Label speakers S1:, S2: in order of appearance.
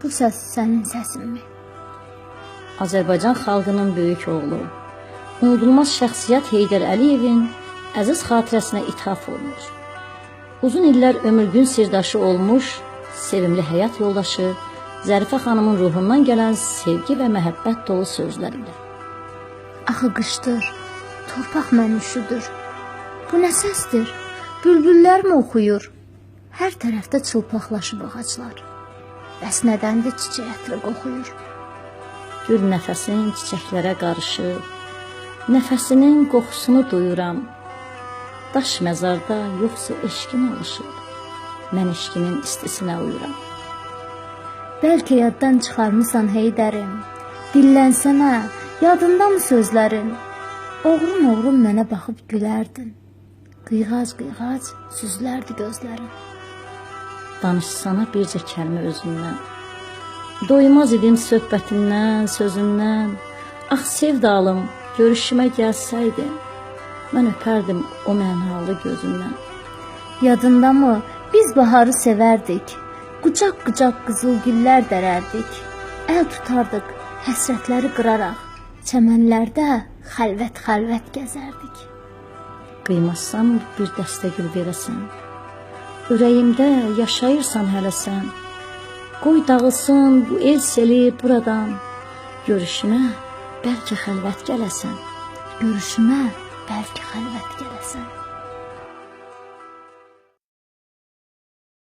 S1: Bu səs sənin səsinmi?
S2: Azərbaycan xalqının böyük oğlu, unudulmaz şəxsiyyət Heydər Əliyevin əziz xatirəsinə ithaf olunur. Uzun illər ömürgün sirdaşı olmuş, sevimli həyat yoldaşı Zərifə xanımın ruhundan gələn sevgi və məhəbbət dolu sözlər ilə.
S1: Axı qışdır, torpaq məni üşüdür. Bu nə səsdir? Bülbüllər mi oxuyur? Hər tərəfdə çılpaqlaşıb ağaclar. Bəs nədəndir çiçək ətri qoxuyur?
S2: Gül nəfəsin çiçəklərə qarışıb, nəfəsinin qoxusunu duyuram. Daş məzarda yoxsa eşqin alışıb, mən eşqinin istisinə uyuram.
S1: Bəlkə yaddan çıxarmısan Heydərim, dillənsənə, yadında mı sözlərin? Oğrun mənə baxıb gülərdin, qıyğac süzlərdi gözlərin.
S2: Danışsana bircə kəlmə özündən, doymaz idim söhbətindən, sözündən. Ax sevdalım, görüşümə gəlsəydin, mən öpərdim o mənalı gözündən.
S1: Yadında mı, biz baharı sevərdik, qucaq qızıl güllər dərərdik, əl tutardıq həsrətləri qıraraq, çəmənlərdə xəlvət gəzərdik.
S2: Qıymazsan bir dəstə gül verəsən, ürəyimdə yaşayırsan hələ sən. Qoy dağılsın bu el seli buradan, görüşümə bəlkə xəlvət gələsən.
S1: Görüşümə bəlkə xəlvət gələsən.